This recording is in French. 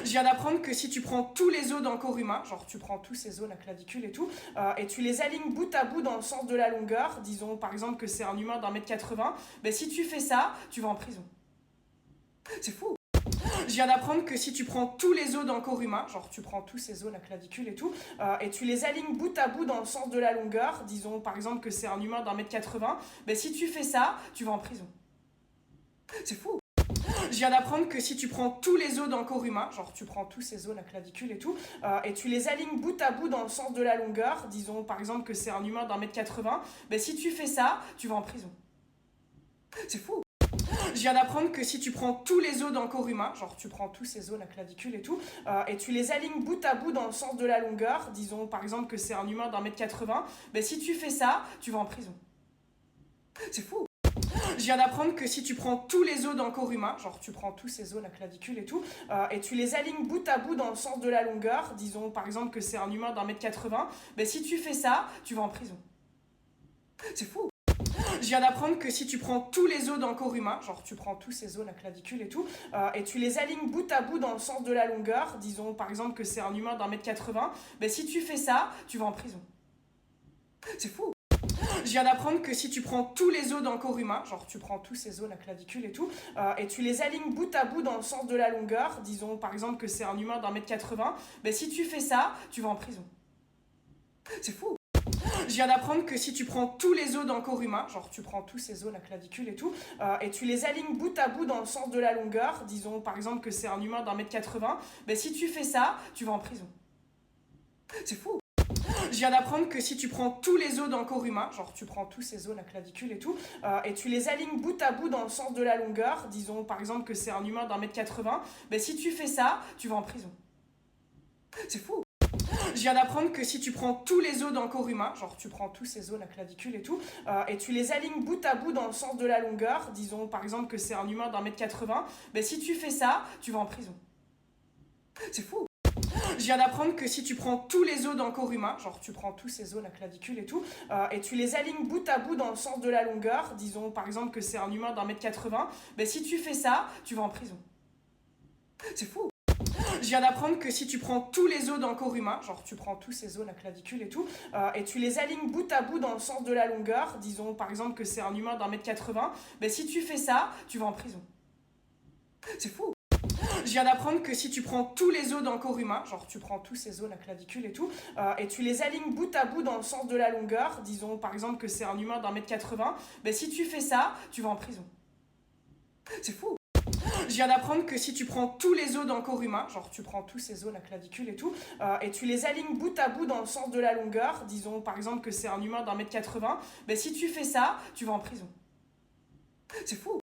Je viens d'apprendre que si tu prends tous les os d'un corps humain, genre tu prends tous ces os, la clavicule et tout, et tu les alignes bout à bout dans le sens de la longueur, disons par exemple que c'est un humain d'1,80 m, ben si tu fais ça, tu vas en prison. C'est fou. Je viens d'apprendre que si tu prends tous les os d'un corps humain, genre tu prends tous ces os, la clavicule et tout, et tu les alignes bout à bout dans le sens de la longueur, disons par exemple que c'est un humain d'1,80 m, ben si tu fais ça, tu vas en prison. C'est fou. Je viens d'apprendre que si tu prends tous les os d'un corps humain, genre tu prends tous ces os, la clavicule et tout, et tu les alignes bout à bout dans le sens de la longueur, disons par exemple que c'est un humain d'1,80 m, ben si tu fais ça, tu vas en prison. C'est fou. Je viens d'apprendre que si tu prends tous les os d'un corps humain, genre tu prends tous ces os, la clavicule et tout, et tu les alignes bout à bout dans le sens de la longueur, disons par exemple que c'est un humain d'1,80 m, ben si tu fais ça, tu vas en prison. C'est fou. Je viens d'apprendre que si tu prends tous les os d'un corps humain, genre tu prends tous ces os, la clavicule et tout, et tu les alignes bout à bout dans le sens de la longueur, disons par exemple que c'est un humain d'1,80 m, ben si tu fais ça, tu vas en prison. C'est fou. Je viens d'apprendre que si tu prends tous les os d'un corps humain, genre tu prends tous ces os, la clavicule et tout, et tu les alignes bout à bout dans le sens de la longueur, disons par exemple que c'est un humain d'1,80 m, ben si tu fais ça, tu vas en prison. C'est fou. Je viens d'apprendre que si tu prends tous les os d'un corps humain, genre tu prends tous ces os, la clavicule et tout, et tu les alignes bout à bout dans le sens de la longueur, disons par exemple que c'est un humain d'1,80 m, ben si tu fais ça, tu vas en prison. C'est fou. Je viens d'apprendre que si tu prends tous les os d'un corps humain, genre tu prends tous ces os, la clavicule et tout, et tu les alignes bout à bout dans le sens de la longueur, disons par exemple que c'est un humain d'1,80 m, ben si tu fais ça, tu vas en prison. C'est fou. Je viens d'apprendre que si tu prends tous les os d'un corps humain, genre tu prends tous ces os, la clavicule et tout, et tu les alignes bout à bout dans le sens de la longueur, disons par exemple que c'est un humain d'1,80 m, ben si tu fais ça, tu vas en prison. C'est fou. Je viens d'apprendre que si tu prends tous les os d'un corps humain, genre tu prends tous ces os, la clavicule et tout, et tu les alignes bout à bout dans le sens de la longueur, disons par exemple que c'est un humain d'1,80 m, ben si tu fais ça, tu vas en prison. C'est fou. Je viens d'apprendre que si tu prends tous les os d'un corps humain, genre tu prends tous ces os, la clavicule et tout, et tu les alignes bout à bout dans le sens de la longueur, disons par exemple que c'est un humain d'1,80 m, ben si tu fais ça, tu vas en prison. C'est fou. Je viens d'apprendre que si tu prends tous les os d'un corps humain, genre tu prends tous ces os, la clavicule et tout, et tu les alignes bout à bout dans le sens de la longueur, disons par exemple que c'est un humain d'1,80 m, ben si tu fais ça, tu vas en prison. C'est fou. Je viens d'apprendre que si tu prends tous les os d'un corps humain, genre tu prends tous ces os, la clavicule et tout, et tu les alignes bout à bout dans le sens de la longueur, disons par exemple que c'est un humain d'1,80 m, ben si tu fais ça, tu vas en prison. C'est fou. Je viens d'apprendre que si tu prends tous les os d'un corps humain, genre tu prends tous ces os, la clavicule et tout, et tu les alignes bout à bout dans le sens de la longueur, disons par exemple que c'est un humain d'1,80 m, ben si tu fais ça, tu vas en prison. C'est fou.